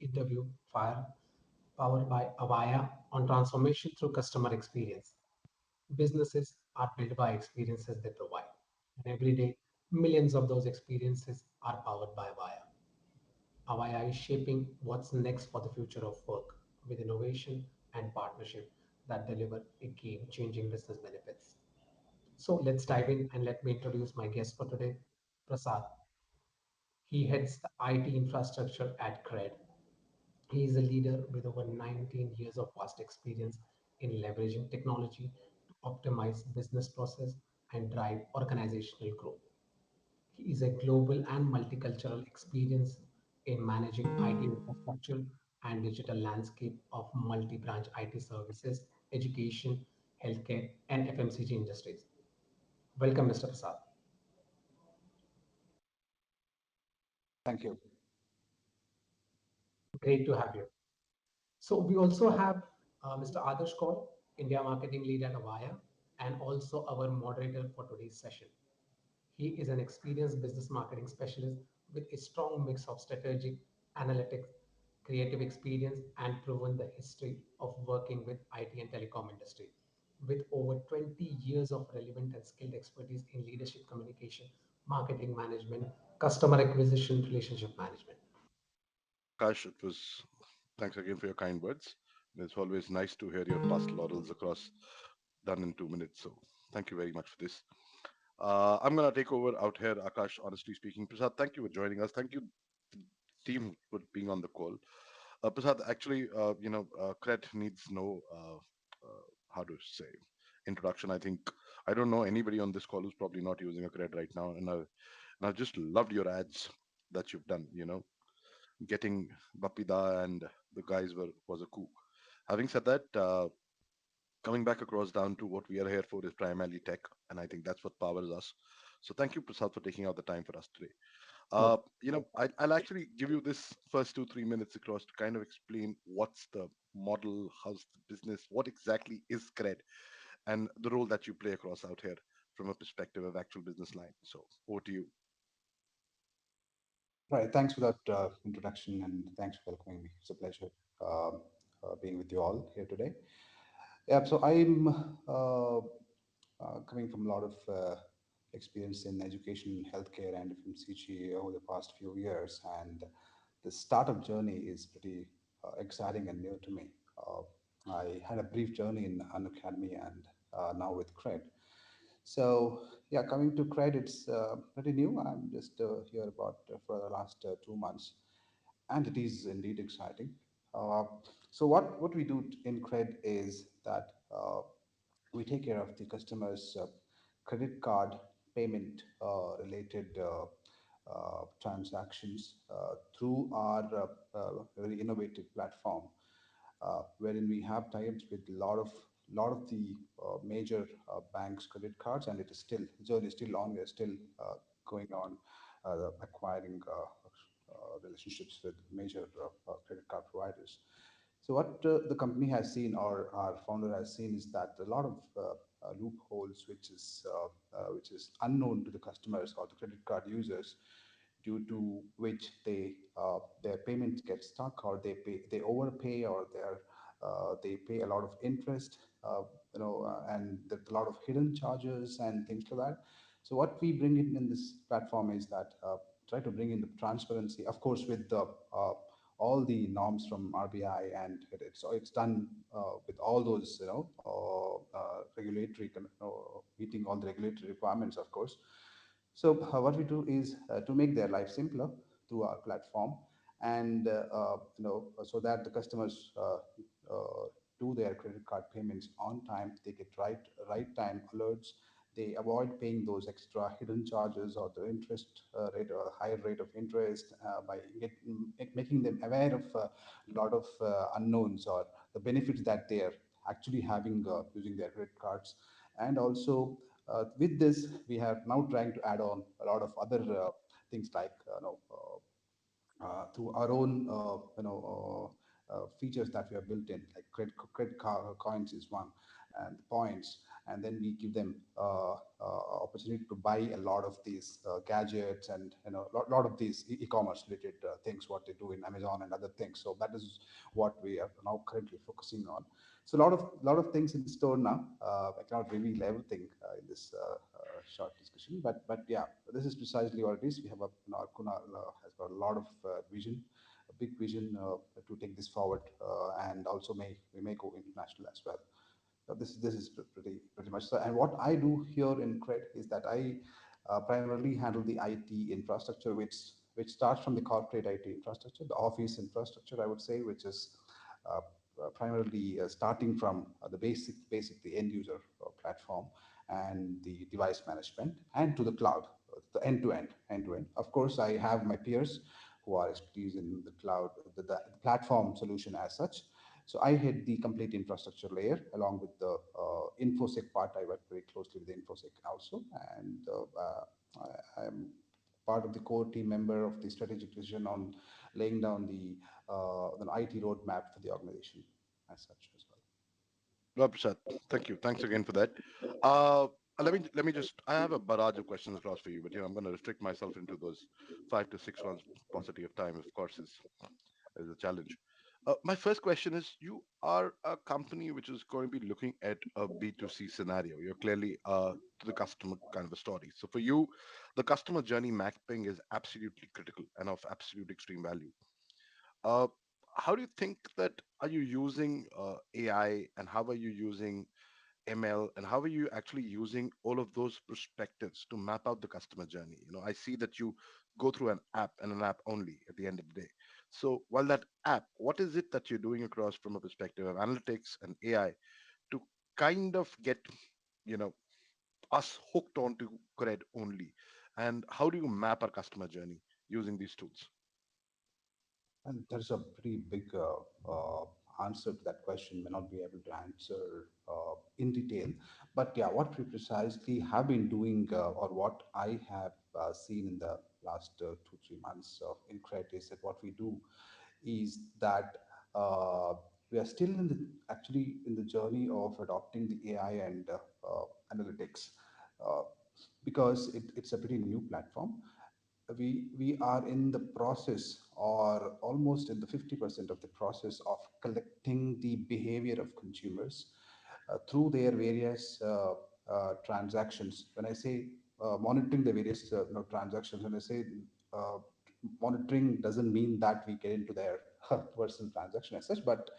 interview Fire, powered by Avaya on transformation through customer experience. Businesses are built by experiences they provide. And every day, millions of those experiences are powered by Avaya. Avaya is shaping what's next for the future of work with innovation and partnership that deliver a game changing business benefits. So let's dive in and let me introduce my guest for today, Prasad. He heads the IT infrastructure at Cred. He is a leader with over 19 years of vast experience in leveraging technology to optimize business process and drive organizational growth. He is a global and multicultural experience in managing IT infrastructure and digital landscape of multi-branch IT services, education, healthcare, and FMCG industries. Welcome, Mr. Prasad. Thank you. Great to have you. So we also have Mr. Adarsh Kaul, India Marketing Lead at Avaya, and also our moderator for today's session. He is an experienced business marketing specialist with a strong mix of strategic, analytics, creative experience, and proven the history of working with IT and telecom industry. With over 20 years of relevant and skilled expertise in leadership communication, marketing management, customer acquisition, relationship management. Akash, it was thanks again for your kind words. It's always nice to hear your past laurels across done in 2 minutes. So thank you very much for this. I'm gonna take over out here, Akash. Honestly speaking, Prasad, thank you for joining us. Thank you, team, for being on the call. Prasad, actually, Cred needs no how to say introduction. I think I don't know anybody on this call who's probably not using a Cred right now, and I just loved your ads that you've done. Getting Bapida and the guys was a coup. Having said that, coming back across down to what we are here for is primarily tech, and I think that's what powers us. So thank you, Prasad, for taking out the time for us today. No, I'll actually give you this first 2 3 minutes across to kind of explain what's the model, how's the business, what exactly is Cred, and the role that you play across out here from a perspective of actual business line. So over to you. right. Thanks for that introduction and thanks for welcoming me. It's a pleasure being with you all here today. Yeah, so I'm coming from a lot of experience in education, healthcare, and FMCG over the past few years, and the startup journey is pretty exciting and new to me. I had a brief journey in an academy and now with Cred. So yeah, coming to Cred, it's pretty new. I'm just here about for the last 2 months, and it is indeed exciting. Uh, so what we do in Cred is that we take care of the customer's credit card payment related transactions through our very innovative platform, wherein we have tie-ups with a lot of the major banks' credit cards, and it is still the journey is still on. We are still going on acquiring relationships with major credit card providers. So what the company has seen, or our founder has seen, is that a lot of loopholes, which is unknown to the customers or the credit card users, due to which their payments get stuck, or they overpay, or they pay a lot of interest, and there's a lot of hidden charges and things like that. So what we bring in this platform is that try to bring in the transparency, of course, with the all the norms from RBI, and it's done with all those regulatory meeting all the regulatory requirements, of course. So what we do is to make their life simpler through our platform, and so that the customers do their credit card payments on time. They get right time alerts. They avoid paying those extra hidden charges or the interest rate or higher rate of interest by making them aware of a lot of unknowns or the benefits that they are actually having using their credit cards. And also with this, we are now trying to add on a lot of other things like through our own features that we have built in, like coins is one, and the points, and then we give them opportunity to buy a lot of these gadgets and lot of these e-commerce related things what they do in Amazon and other things. So that is what we are now currently focusing on. So a lot of things in store now. I cannot reveal everything in this short discussion, but yeah, this is precisely what it is. We have Kunal has got a lot of vision, a big vision to take this forward, and also we may go international as well. So this is pretty much so. And what I do here in Cred is that I primarily handle the IT infrastructure, which starts from the corporate IT infrastructure, the office infrastructure, I would say, which is uh, primarily starting from the basic the end user platform and the device management, and to the cloud, the end to end. Of course, I have my peers who are expertise in the cloud, the platform solution as such. So I head the complete infrastructure layer along with the infosec part. I work very closely with the infosec also, and I'm part of the core team member of the strategic vision on laying down the IT roadmap for the organization as such as well. Well, Prasad, thank you. Thanks again for that. Uh, let me just. I have a barrage of questions across for you, but I'm going to restrict myself into those 5 to 6 ones. Paucity of time, of course, is a challenge. My first question is: you are a company which is going to be looking at a B2C scenario. You're clearly to the customer kind of a story. So for you, the customer journey mapping is absolutely critical and of absolute extreme value. Uh, how do you think that are you using AI and how are you using ML and how are you actually using all of those perspectives to map out the customer journey? I see that you go through an app and an app only at the end of the day. So while that app, what is it that you're doing across from a perspective of analytics and AI to kind of get, you know, us hooked onto Cred only? And how do you map our customer journey using these tools? And there's a pretty big answer to that question. May not be able to answer in detail, but yeah, what we precisely have been doing, or what I have seen in the last 2 3 months in Credit, is that what we do is that we are still actually in the journey of adopting the AI and analytics, uh, because it's a pretty new platform. We are in the process, or almost in the 50% of the process, of collecting the behavior of consumers through their various transactions. When I say monitoring the various transactions, when I say uh, monitoring, doesn't mean that we get into their personal transaction as such, but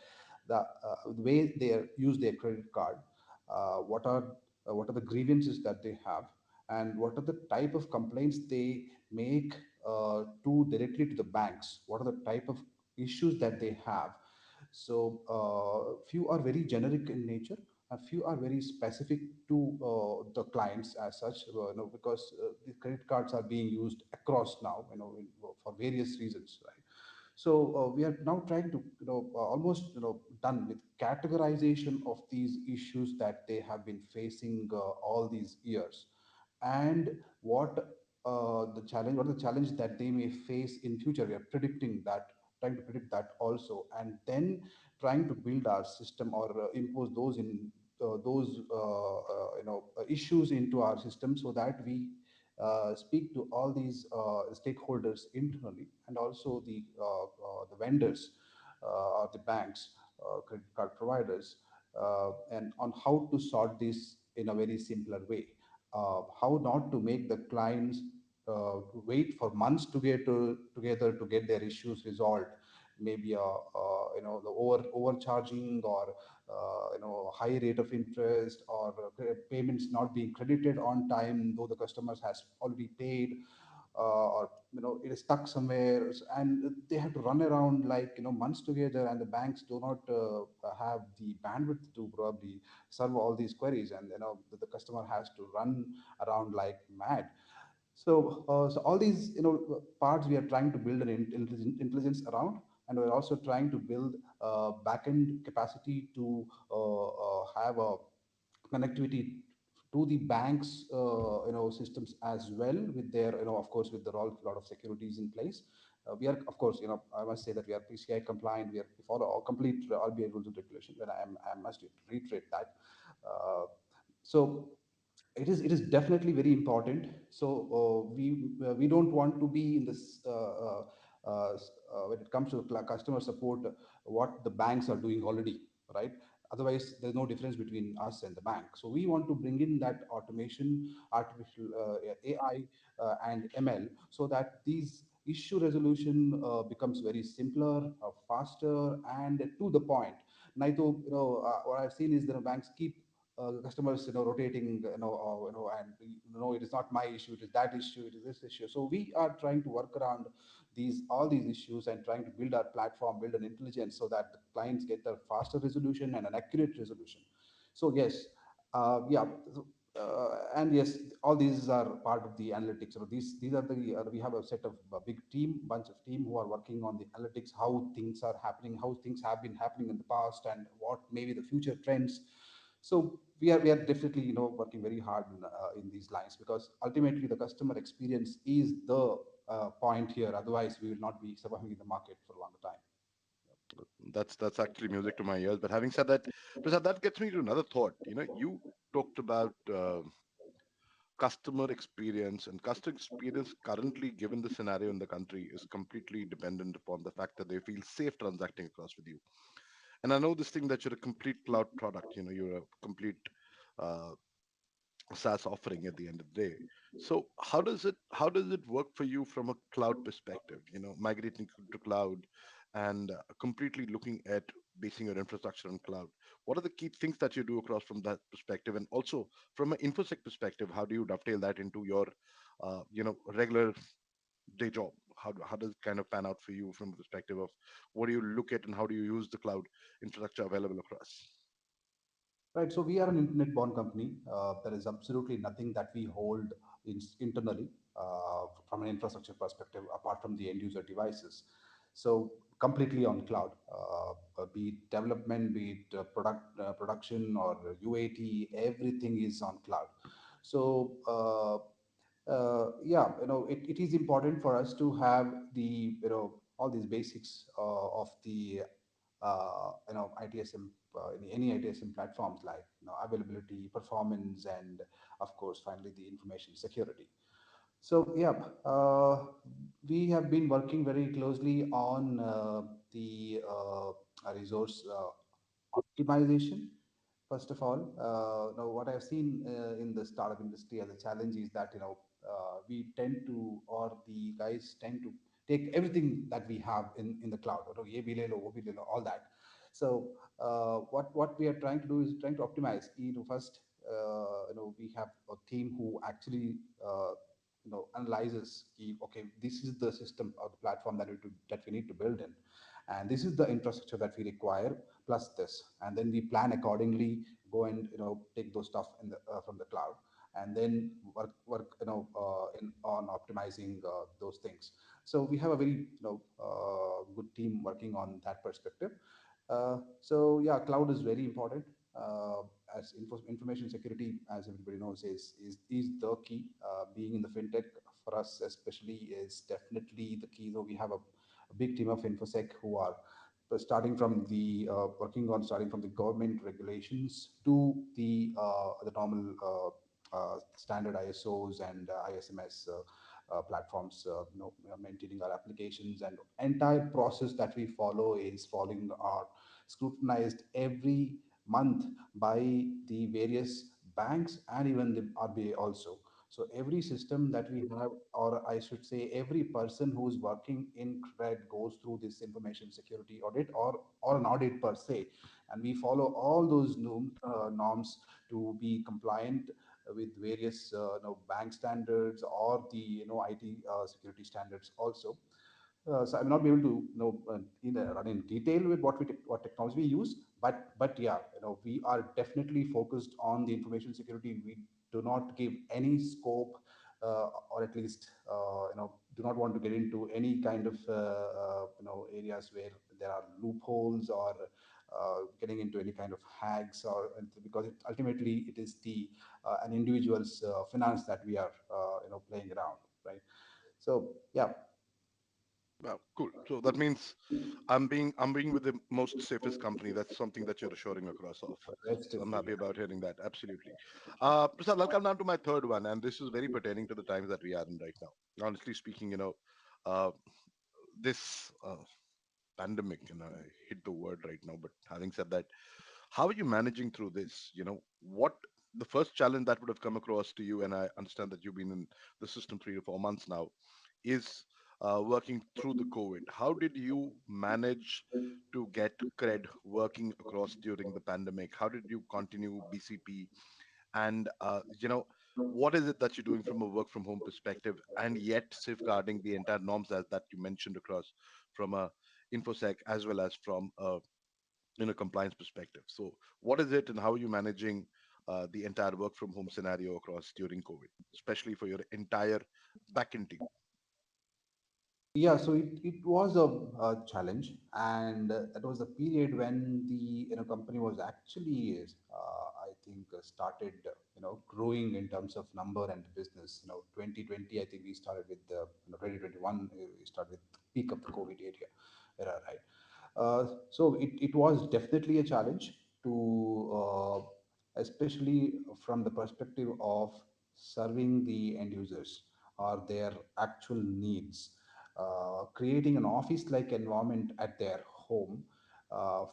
the way use their credit card, uh, what are what are the grievances that they have, and what are the type of complaints they make to directly to the banks, what are the type of issues that they have. So few are very generic in nature, a few are very specific to the clients as such, because the credit cards are being used across now, for various reasons, right? So we are now trying to, almost, done with categorization of these issues that they have been facing all these years, and what are the challenge that they may face in future. We are predicting that, trying to predict that also, and then trying to build our system, or impose those issues into our system, so that we speak to all these stakeholders internally, and also the vendors, or the banks, credit card providers, and on how to sort this in a very simpler way, how not to make the clients wait for months together to get their issues resolved. Maybe the overcharging, or high rate of interest, or payments not being credited on time though the customers has already paid, or it is stuck somewhere, and they have to run around like months together, and the banks do not have the bandwidth to probably serve all these queries, and the customer has to run around like mad. So, so all these parts we are trying to build an intelligence around, and we're also trying to build backend capacity to have a connectivity to the banks systems as well, with their of course with the lot of securities in place, We are, of course, I must say that we are PCI compliant. We follow all complete RBI rules and regulation. When I must reiterate that. Uh, so it is definitely very important. So we don't want to be in this when it comes to customer support, what the banks are doing already, right? Otherwise there's no difference between us and the bank. So we want to bring in that automation, artificial AI and ML, so that these issue resolution becomes very simpler, faster, and to the point. Naito, what I've seen is that banks keep customers rotating, and it is not my issue, it is that issue, it is this issue. So we are trying to work around these all these issues and trying to build our platform, build an intelligence so that the clients get a faster resolution and an accurate resolution. So yes, yeah. And yes, all these are part of the analytics. So these are the we have a set of a big team, bunch of team who are working on the analytics, how things are happening, how things have been happening in the past, and what maybe the future trends. So we are definitely working very hard in these lines, because ultimately the customer experience is the point here. Otherwise, we will not be surviving in the market for a longer time. That's actually music to my ears. But having said that, Prasad, that gets me to another thought. You talked about customer experience, and customer experience currently, given the scenario in the country, is completely dependent upon the fact that they feel safe transacting across with you. And I know this thing that you're a complete cloud product. You're a complete uh, SaaS offering at the end of the day. So how does it work for you from a cloud perspective? Migrating to cloud and completely looking at basing your infrastructure on cloud. What are the key things that you do across from that perspective, and also from an infosec perspective, how do you dovetail that into your regular day job? How does it kind of pan out for you from the perspective of what do you look at and how do you use the cloud infrastructure available across? Right. So we are an internet-born company. There is absolutely nothing that we hold internally from an infrastructure perspective, apart from the end-user devices. So completely on cloud, be it development, be it production or UAT, everything is on cloud. So yeah, it is important for us to have the all these basics of the ITSM, any ITSM platforms, like availability, performance, and of course finally the information security. So yeah, we have been working very closely on the resource optimization. First of all, now what I've seen in the startup industry as a challenge is that we tend to, or the guys tend to take everything that we have in the cloud, ye bhi le lo, wo bhi le lo, all that. So what we are trying to do is trying to optimize. First, we have a team who actually analyzes, okay, this is the system or the platform that we need to build in, and this is the infrastructure that we require, plus this, and then we plan accordingly, go and take those stuff from the cloud, and then work in on optimizing those things. So we have a very good team working on that perspective. So yeah, cloud is very important. As information security, as everybody knows, is the key. Being in the fintech, for us especially, is definitely the key. So we have a big team of infosec who are starting from the government regulations to the normal standard ISOs and ISMS platforms, maintaining our applications, and entire process that we follow is following our scrutinized every month by the various banks and even the RBI also. So every system that we have, or I should say, every person who's working in Cred goes through this information security audit, or an audit per se, and we follow all those norms to be compliant with various bank standards, or the IT security standards also. So I will not be able to run in detail with what technology we use, but yeah, we are definitely focused on the information security. We do not give any scope, or at least do not want to get into any kind of areas where there are loopholes, or getting into any kind of hacks, or because ultimately it is the an individual's finance that we are playing around, right? So yeah. Wow, cool. So that means I'm being with the most safest company. That's something that you're assuring across of. Rest So is I'm really happy about hearing that. Absolutely. Prasad, I'll come down to my third one, and this is very pertaining to the times that we are in right now. Honestly speaking, uh, this pandemic, and I hit the word right now, but having said that, how are you managing through this? What the first challenge that would have come across to you, and I understand that you've been in the system 3 to 4 months now, is working through the COVID. How did you manage to get Cred working across during the pandemic? How did you continue BCP? And what is it that you're doing from a work from home perspective, and yet safeguarding the entire norms that you mentioned across from a infosec as well as from a compliance perspective. So, what is it, and how are you managing the entire work from home scenario across during COVID, especially for your entire backend team? Yeah, so it was a challenge, and that was the period when the company was actually I think started growing in terms of number and business. 2020, I think we started with the 2021 we started with peak of the COVID era, right? So it was definitely a challenge to, especially from the perspective of serving the end users or their actual needs, creating an office-like environment at their home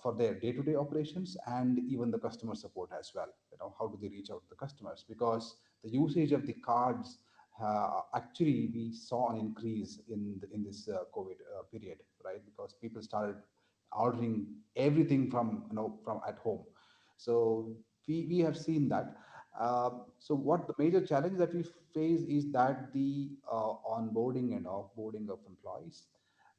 for their day-to-day operations and even the customer support as well. How do they reach out to the customers? Because the usage of the cards, actually we saw an increase in this COVID period, right? Because people started ordering everything from at home. So we have seen that. So what the major challenge that we face is that the onboarding and offboarding of employees.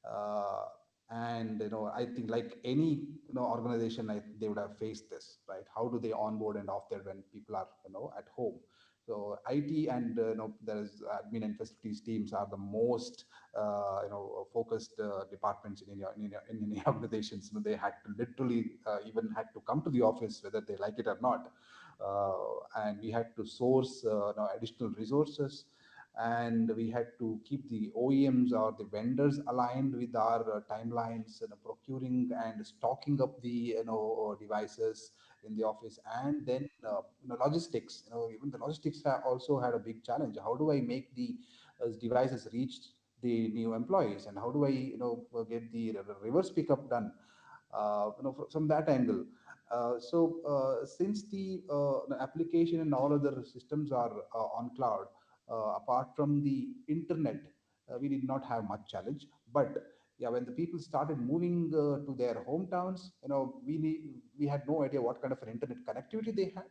Uh, and I think like any organization, they would have faced this, right? How do they onboard and off there when people are at home? So IT and there's admin and facilities teams are the most focused departments in any organizations. They had to literally even had to come to the office whether they like it or not, and we had to source additional resources, and we had to keep the OEMs or the vendors aligned with our timelines, procuring and stocking up the devices in the office, and then logistics. Even the logistics also had a big challenge. How do I make the devices reach the new employees, and how do I get the reverse pickup done from that angle. Since the application and all other systems are on cloud, apart from the internet, we did not have much challenge. But yeah, when the people started moving to their hometowns, we had no idea what kind of an internet connectivity they had,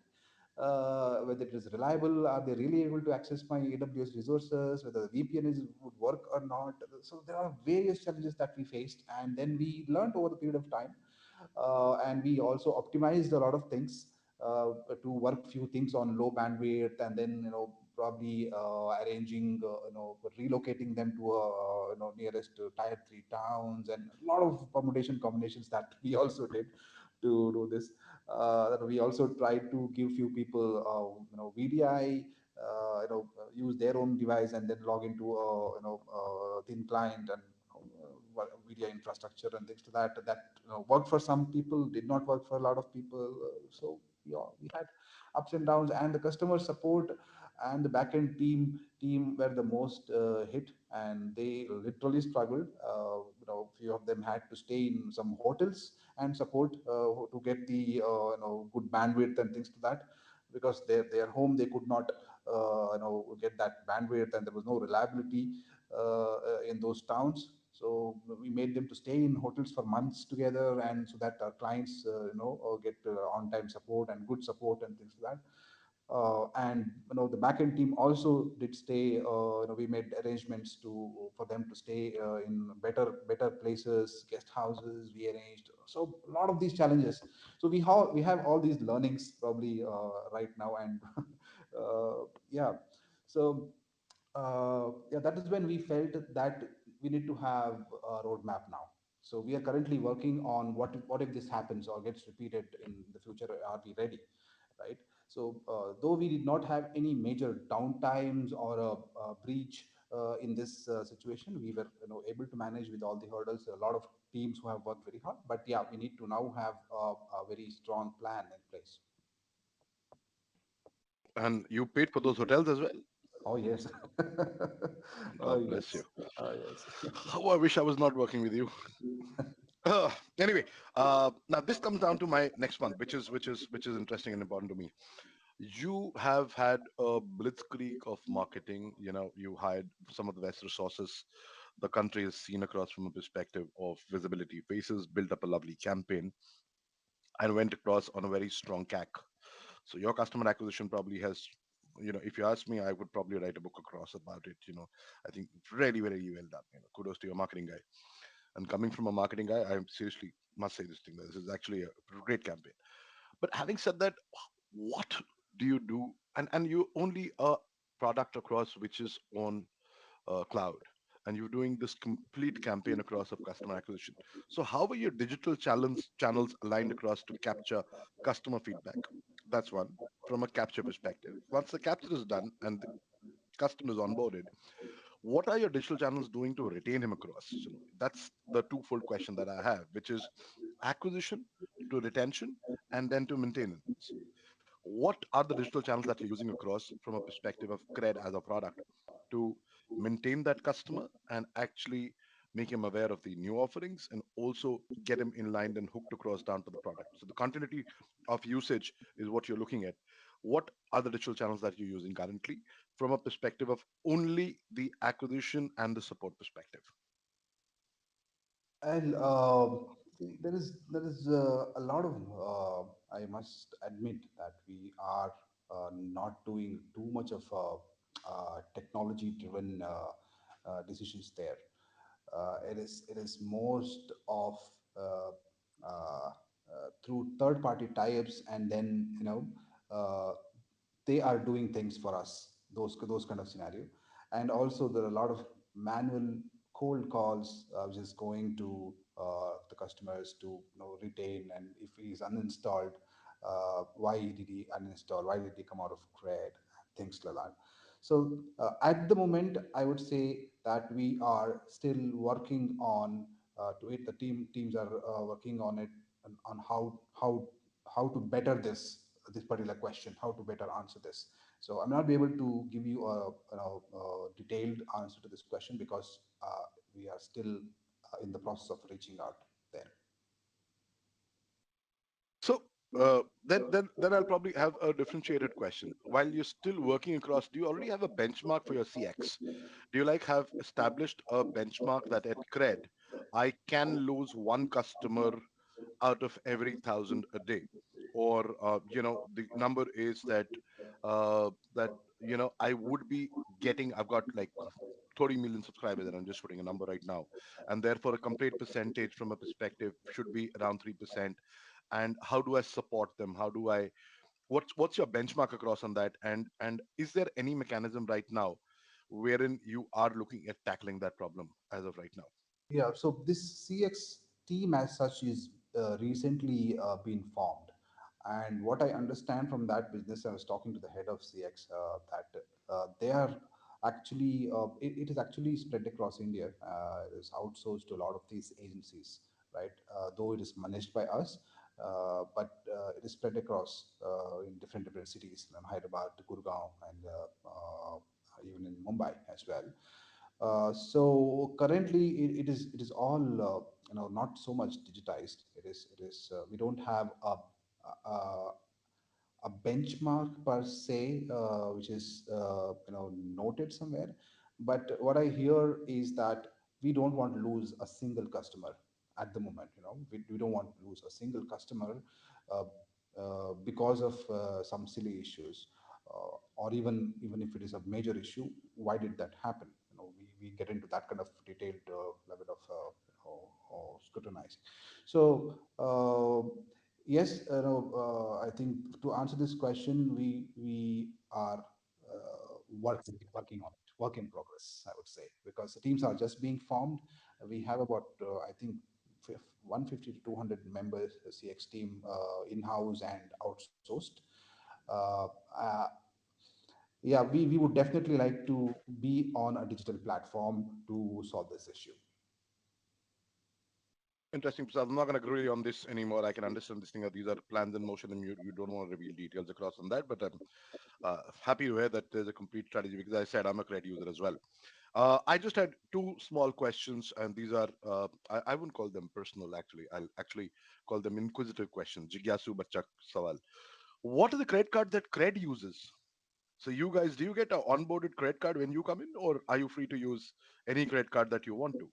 whether it is reliable, are they really able to access my AWS resources, whether the VPN would work or not. So there are various challenges that we faced, and then we learned over the period of time, and we also optimized a lot of things to work few things on low bandwidth, and then probably arranging relocating them to nearest tier 3 towns, and a lot of permutation combinations that we also did to do this. We also tried to give few people VDI, use their own device and then log into thin client and VDI infrastructure and things to that worked for some people, did not work for a lot of people. So yeah, we had ups and downs, and the customer support and the backend team were the most hit, and they literally struggled. Few of them had to stay in some hotels and support to get the good bandwidth and things to that, because their home they could not get that bandwidth, and there was no reliability in those towns. So we made them to stay in hotels for months together, and so that our clients get on time support and good support and things like that. And the backend team also did stay. We made arrangements for them to stay in better places, guest houses. We arranged so a lot of these challenges. So we have all these learnings probably right now, and yeah. So yeah, that is when we felt that we need to have a roadmap now. So we are currently working on what if this happens or gets repeated in the future? Are we ready, right? So though we did not have any major downtimes or a breach in this situation. We were able to manage with all the hurdles. A lot of teams who have worked very hard, but yeah, we need to now have a very strong plan in place. And you paid for those hotels as well? Oh yes. Oh God bless you. yes. Oh yes. How I wish I was not working with you. Uh, anyway, now this comes down to my next one, which is interesting and important to me. You have had a blitzkrieg of marketing. You know, you hired some of the best resources the country has seen across from a perspective of visibility. Faces built up a lovely campaign and went across on a very strong CAC. So your customer acquisition probably has, if you ask me, I would probably write a book across about it. I think really, really well done. Kudos to your marketing guy. And coming from a marketing guy, I seriously must say this thing. This is actually a great campaign. But having said that, what do you do? And you only a product across which is on cloud, and you're doing this complete campaign across of customer acquisition. So how are your digital channels aligned across to capture customer feedback? That's one from a capture perspective. Once the capture is done and the customer is onboarded, what are your digital channels doing to retain him across? That's the twofold question that I have, which is acquisition to retention and then to maintenance. What are the digital channels that you're using across from a perspective of Cred as a product to maintain that customer and actually make him aware of the new offerings and also get him in line and hooked across down to the product? So the continuity of usage is what you're looking at. What are the digital channels that you're using currently from a perspective of only the acquisition and the support perspective? And there is a lot of I must admit that we are not doing too much of technology driven decisions there. It is most of uh, through third party tie-ups, and then uh, they are doing things for us, those kind of scenario. And also there are a lot of manual cold calls, which is going to the customers to retain, and if he is uninstalled, why did he uninstall, why did he come out of Cred, things like that. So at the moment, I would say that we are still working on to it. The teams are working on it, on how to better this particular question, how to better answer this. So I'm not be able to give you a detailed answer to this question because we are still in the process of reaching out there. So then I'll probably have a differentiated question. While you're still working across, do you already have a benchmark for your CX? Do you like have established a benchmark that at Cred, I can lose one customer out of every thousand a day, or the number is that I would be getting. I've got like 30 million subscribers, and I'm just putting a number right now, and therefore a complete percentage from a perspective should be around 3%. And how do I support them? How do I what's your benchmark across on that? And is there any mechanism right now wherein you are looking at tackling that problem as of right now? Yeah, so this CX team as such is recently been formed. And what I understand from that business, I was talking to the head of CX, that they are actually, it is actually spread across India. It is outsourced to a lot of these agencies, right? Though it is managed by us, but it is spread across in different cities, Hyderabad, Gurgaon, and even in Mumbai as well. So currently, it is all not so much digitized. It is we don't have a, a benchmark per se, which is noted somewhere. But what I hear is that we don't want to lose a single customer at the moment. We don't want to lose a single customer uh, because of some silly issues, or even if it is a major issue. Why did that happen? We get into that kind of detailed level of scrutinizing. So. Yes, no, I think to answer this question, we are working on it, work in progress, I would say, because the teams are just being formed. We have about, I think, 150 to 200 members CX team, in-house and outsourced. Uh, uh, yeah, we would definitely like to be on a digital platform to solve this issue. Interesting. So I'm not going to grill you on this anymore. I can understand this thing. These are plans in motion, and you don't want to reveal details across on that. But I'm happy to hear that there's a complete strategy because I said I'm a Cred user as well. I just had two small questions, and these are I wouldn't call them personal. Actually, I'll actually call them inquisitive questions. Jigyasu bachak sawal. What are the credit card that Cred uses? So you guys, do you get an onboarded credit card when you come in, or are you free to use any credit card that you want to?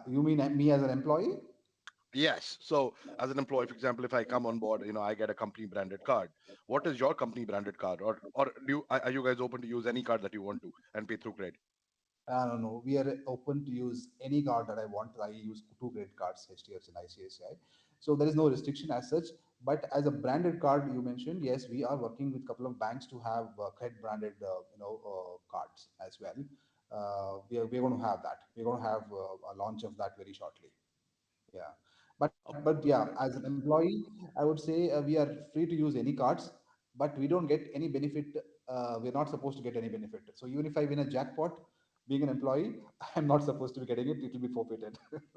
You mean me as an employee? Yes. So as an employee, for example, if I come on board, I get a company branded card. What is your company branded card, or are you guys open to use any card that you want to and pay through credit? I don't know. We are open to use any card that I want. I use two credit cards, HDFC and ICICI. So there is no restriction as such. But as a branded card, you mentioned, yes, we are working with a couple of banks to have credit branded, cards as well. We are going to have that. We're going to have a launch of that very shortly. Yeah. But yeah, as an employee, I would say we are free to use any cards, but we don't get any benefit. We're not supposed to get any benefit. So even if I win a jackpot, being an employee, I'm not supposed to be getting it. It will be forfeited. Prasad,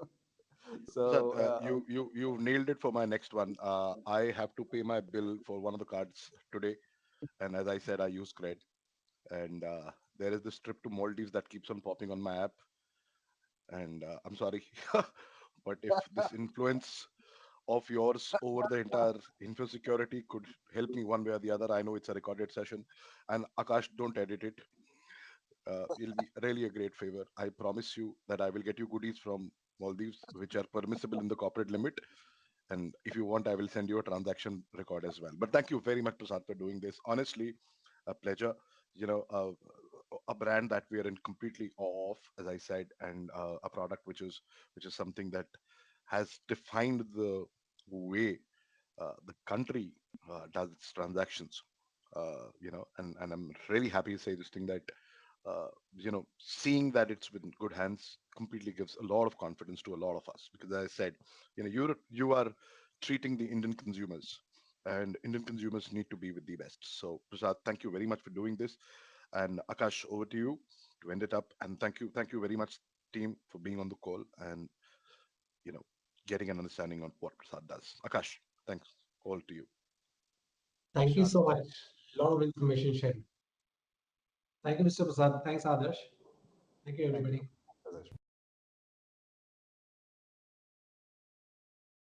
So you nailed it for my next one. I have to pay my bill for one of the cards today, and as I said, I use Cred, and there is this trip to Maldives that keeps on popping on my app, and I'm sorry, but if this influence of yours over the entire info security could help me one way or the other, I know it's a recorded session, and Akash, don't edit it. It'll be really a great favor. I promise you that I will get you goodies from Maldives, which are permissible in the corporate limit. And if you want, I will send you a transaction record as well. But thank you very much, Prasad, for doing this. Honestly, a pleasure. A brand that we are in completely awe of, as I said, and a product which is something that has defined the way the country does its transactions. And I'm really happy to say this thing that seeing that it's in good hands completely gives a lot of confidence to a lot of us because, as I said, you are treating the Indian consumers, and Indian consumers need to be with the best. So, Prasad, thank you very much for doing this, and Akash, over to you to end it up. And thank you very much, team, for being on the call and you know getting an understanding on what Prasad does. Akash, thanks. All to you. Thank you so much. A lot of information shared. Thank you, Mr. Prasad. Thanks, Adarsh. Thank you, thank you. everybody.